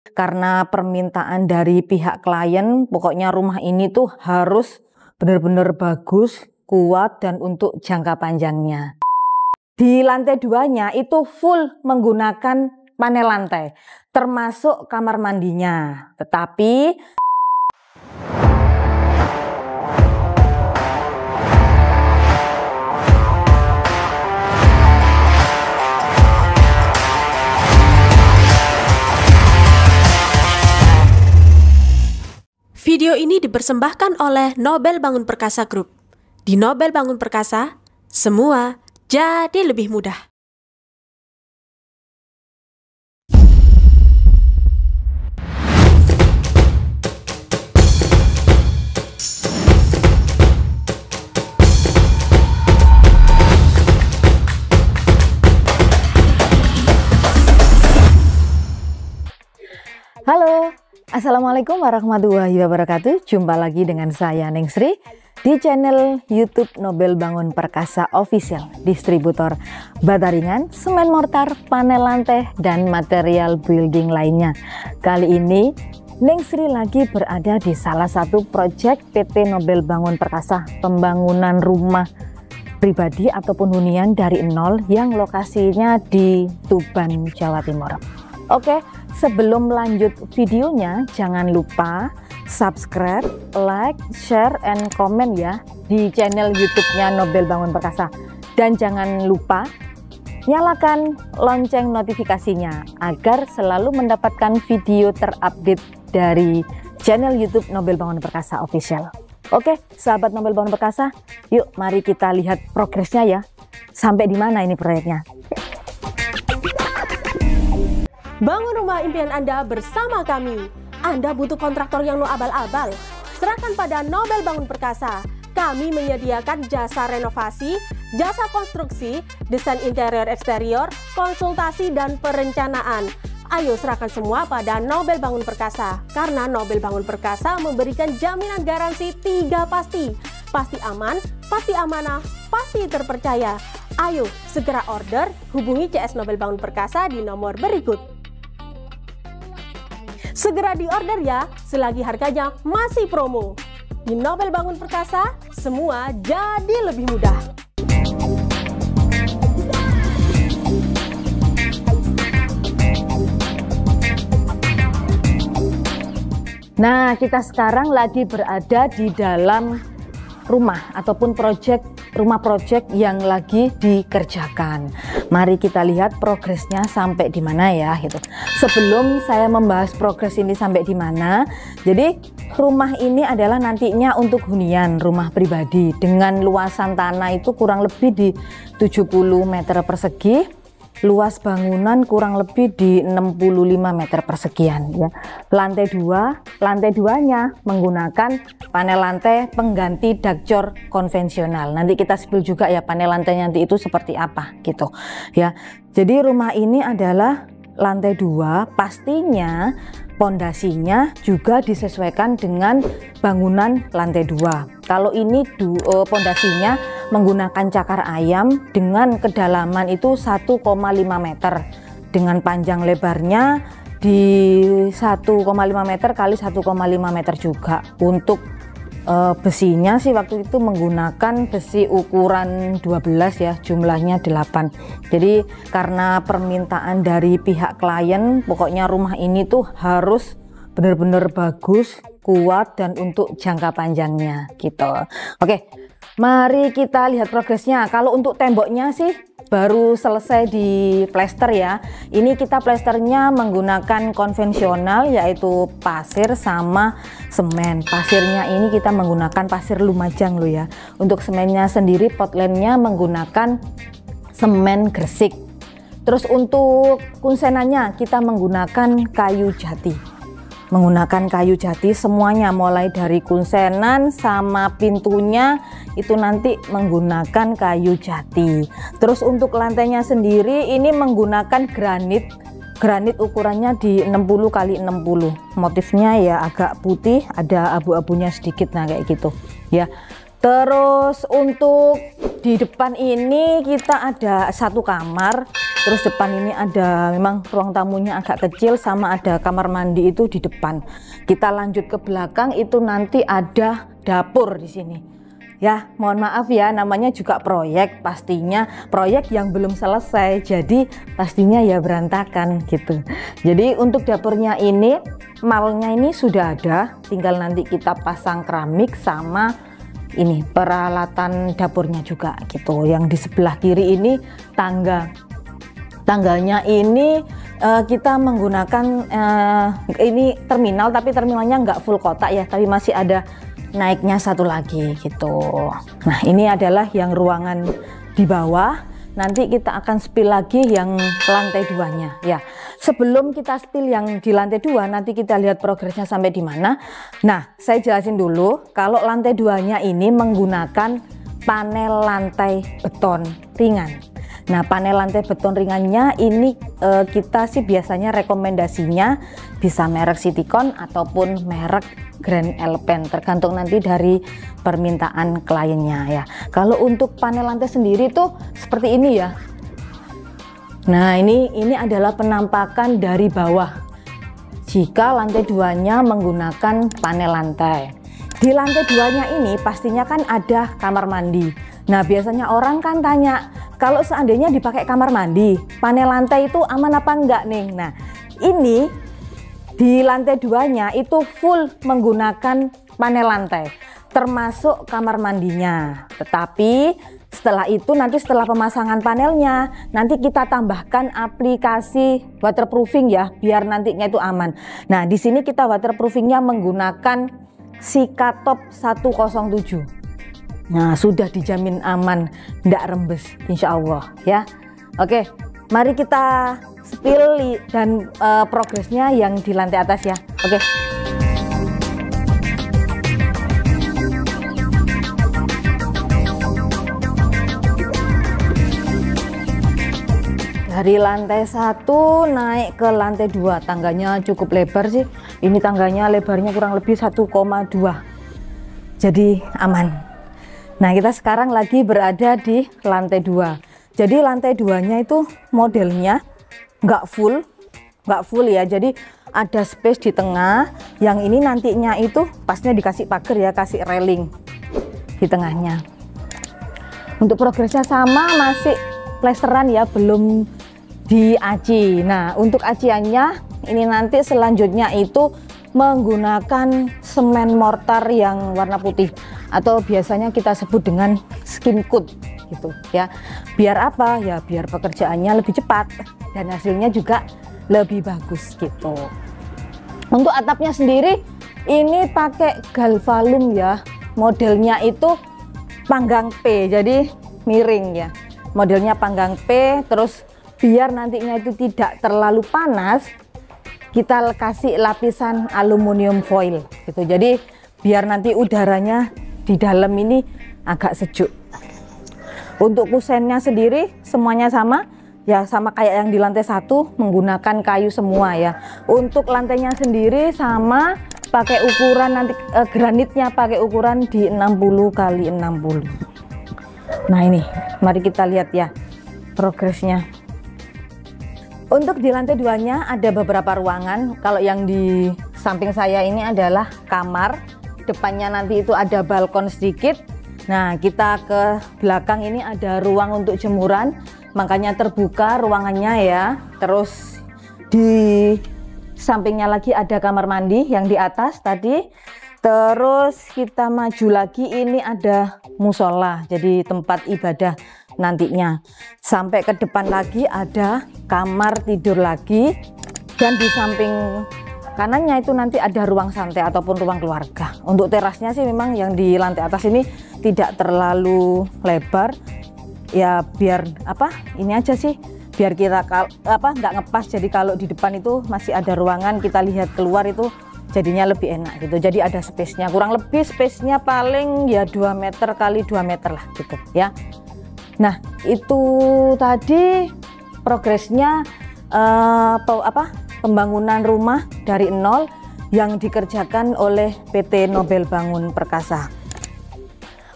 Karena permintaan dari pihak klien, pokoknya rumah ini tuh harus benar-benar bagus, kuat, dan untuk jangka panjangnya. Di lantai 2-nya itu full menggunakan panel lantai, termasuk kamar mandinya. Tetapi video ini dipersembahkan oleh Nobel Bangun Perkasa Group. Di Nobel Bangun Perkasa, semua jadi lebih mudah. halo, Assalamualaikum warahmatullahi wabarakatuh. Jumpa lagi dengan saya Neng Sri di channel YouTube Nobel Bangun Perkasa Official, distributor bata ringan, semen mortar, panel lantai, dan material building lainnya. Kali ini Neng Sri lagi berada di salah satu proyek PT Nobel Bangun Perkasa, pembangunan rumah pribadi ataupun hunian dari nol yang lokasinya di Tuban, Jawa Timur. Oke, sebelum lanjut videonya, jangan lupa subscribe, like, share, and comment ya di channel YouTube-nya Nobel Bangun Perkasa. Dan jangan lupa nyalakan lonceng notifikasinya agar selalu mendapatkan video terupdate dari channel YouTube Nobel Bangun Perkasa Official. Oke, sahabat Nobel Bangun Perkasa, yuk mari kita lihat progresnya ya. Sampai di mana ini proyeknya? Bangun rumah impian Anda bersama kami. Anda butuh kontraktor yang no abal-abal? Serahkan pada Nobel Bangun Perkasa. Kami menyediakan jasa renovasi, jasa konstruksi, desain interior eksterior, konsultasi, dan perencanaan. Ayo serahkan semua pada Nobel Bangun Perkasa. Karena Nobel Bangun Perkasa memberikan jaminan garansi 3 pasti. Pasti aman, pasti amanah, pasti terpercaya. Ayo segera order, hubungi CS Nobel Bangun Perkasa di nomor berikut. Segera diorder ya, selagi harganya masih promo. Di Nobel Bangun Perkasa, semua jadi lebih mudah. Nah, kita sekarang lagi berada di dalam rumah ataupun rumah proyek yang lagi dikerjakan. Mari kita lihat progresnya sampai di mana ya gitu. Sebelum saya membahas progres ini sampai di mana, jadi rumah ini adalah nantinya untuk hunian rumah pribadi dengan luasan tanah itu kurang lebih di 70 meter persegi. Luas bangunan kurang lebih di 65 meter persegian ya. Lantai 2-nya menggunakan panel lantai pengganti dakjor konvensional. Nanti kita spill juga ya panel lantainya nanti itu seperti apa gitu ya. Jadi rumah ini adalah lantai 2, pastinya pondasinya juga disesuaikan dengan bangunan lantai 2. Kalau ini pondasinya menggunakan cakar ayam dengan kedalaman itu 1,5 meter dengan panjang lebarnya di 1,5 meter kali 1,5 meter juga. Untuk besinya sih waktu itu menggunakan besi ukuran 12 ya, jumlahnya 8. Jadi karena permintaan dari pihak klien, pokoknya rumah ini tuh harus benar-benar bagus, kuat, dan untuk jangka panjangnya gitu. Oke, mari kita lihat progresnya. Kalau untuk temboknya sih baru selesai di plester ya. Ini kita plesternya menggunakan konvensional yaitu pasir sama semen. Pasirnya ini kita menggunakan pasir Lumajang loh ya. Untuk semennya sendiri Portlandnya menggunakan semen Gresik. Terus untuk kunsenannya kita menggunakan kayu jati. Semuanya mulai dari kunsenan sama pintunya itu nanti menggunakan kayu jati. Terus untuk lantainya sendiri ini menggunakan granit ukurannya di 60 kali 60. Motifnya ya agak putih, ada abu-abunya sedikit, nah kayak gitu ya. Terus untuk di depan ini kita ada satu kamar Terus depan ini ada memang ruang tamunya agak kecil, sama ada kamar mandi itu di depan. Kita lanjut ke belakang, itu nanti ada dapur di sini. Ya, mohon maaf ya, namanya juga proyek, pastinya proyek yang belum selesai, jadi pastinya ya berantakan gitu. Jadi untuk dapurnya ini, malnya ini sudah ada, tinggal nanti kita pasang keramik sama ini peralatan dapurnya juga gitu. Yang di sebelah kiri ini tangganya ini kita menggunakan ini terminal, tapi terminalnya nggak full kotak ya, tapi masih ada naiknya satu lagi gitu. Nah, ini adalah yang ruangan di bawah. Nanti kita akan spill lagi yang lantai 2-nya ya. Sebelum kita spill yang di lantai 2, nanti kita lihat progresnya sampai di mana. Nah, saya jelasin dulu, kalau lantai 2-nya ini menggunakan panel lantai beton ringan. Nah, panel lantai beton ringannya ini kita sih biasanya rekomendasinya bisa merek Citycon ataupun merek Grand Alpen, tergantung nanti dari permintaan kliennya ya. Kalau untuk panel lantai sendiri tuh seperti ini ya. Nah, ini adalah penampakan dari bawah jika lantai 2-nya menggunakan panel lantai. Di lantai 2-nya ini pastinya kan ada kamar mandi. Nah, biasanya orang kan tanya, kalau seandainya dipakai kamar mandi, panel lantai itu aman apa enggak nih? Nah, ini di lantai 2-nya itu full menggunakan panel lantai, termasuk kamar mandinya. Tetapi setelah itu nanti setelah pemasangan panelnya, nanti kita tambahkan aplikasi waterproofing ya, biar nantinya itu aman. Nah, di sini kita waterproofingnya menggunakan Sikatop 107. Nah, sudah dijamin aman, tidak rembes insya Allah ya. Oke, mari kita spill dan progresnya yang di lantai atas ya. Oke. Dari lantai 1 naik ke lantai 2, tangganya cukup lebar sih. Ini tangganya lebarnya kurang lebih 1,2, jadi aman. Nah, kita sekarang lagi berada di lantai 2. Jadi lantai 2-nya itu modelnya nggak full ya. Jadi ada space di tengah. Yang ini nantinya itu pasnya dikasih pagar ya, kasih railing di tengahnya. Untuk progresnya sama, masih plesteran ya, belum diaci. Nah, untuk aciannya ini nanti selanjutnya itu menggunakan semen mortar yang warna putih, atau biasanya kita sebut dengan skim coat gitu ya. Biar apa ya, biar pekerjaannya lebih cepat dan hasilnya juga lebih bagus gitu. Untuk atapnya sendiri ini pakai galvalum ya, modelnya itu panggang P, jadi miring ya, modelnya panggang P. Terus biar nantinya itu tidak terlalu panas, kita kasih lapisan aluminium foil gitu, jadi biar nanti udaranya di dalam ini agak sejuk. Untuk kusennya sendiri semuanya sama ya, sama kayak yang di lantai 1, menggunakan kayu semua ya. Untuk lantainya sendiri sama, pakai ukuran nanti granitnya pakai ukuran di 60 x 60. Nah, ini mari kita lihat ya progresnya. Untuk di lantai 2-nya ada beberapa ruangan. Kalau yang di samping saya ini adalah kamar, depannya nanti itu ada balkon sedikit. Nah, kita ke belakang ini ada ruang untuk jemuran, makanya terbuka ruangannya ya. Terus di sampingnya lagi ada kamar mandi yang di atas tadi. Terus kita maju lagi, ini ada musola, jadi tempat ibadah nantinya. Sampai ke depan lagi ada kamar tidur lagi, dan di samping kanannya itu nanti ada ruang santai ataupun ruang keluarga. Untuk terasnya sih memang yang di lantai atas ini tidak terlalu lebar ya, biar ini aja sih, biar kita nggak ngepas. Jadi kalau di depan itu masih ada ruangan, kita lihat keluar itu jadinya lebih enak gitu. Jadi ada space-nya, kurang lebih space-nya paling ya 2 meter kali 2 meter lah gitu ya. Nah, itu tadi progresnya pembangunan rumah dari nol yang dikerjakan oleh PT Nobel Bangun Perkasa.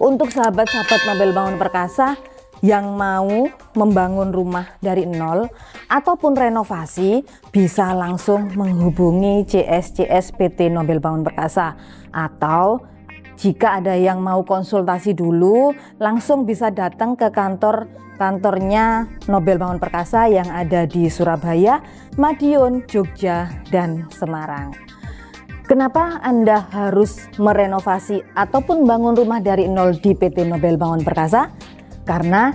Untuk sahabat-sahabat Nobel Bangun Perkasa, yang mau membangun rumah dari nol ataupun renovasi bisa langsung menghubungi CSCS PT Nobel Bangun Perkasa, atau jika ada yang mau konsultasi dulu langsung bisa datang ke kantornya Nobel Bangun Perkasa yang ada di Surabaya, Madiun, Jogja, dan Semarang. Kenapa Anda harus merenovasi ataupun bangun rumah dari nol di PT Nobel Bangun Perkasa? Karena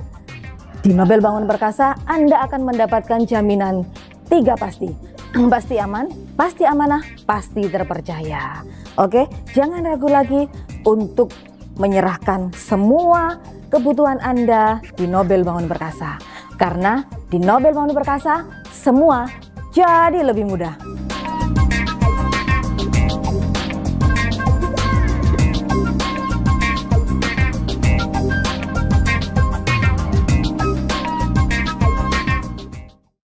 di Nobel Bangun Perkasa Anda akan mendapatkan jaminan 3 pasti. Pasti aman, pasti amanah, pasti terpercaya. Oke, jangan ragu lagi untuk menyerahkan semua kebutuhan Anda di Nobel Bangun Perkasa. Karena di Nobel Bangun Perkasa semua jadi lebih mudah.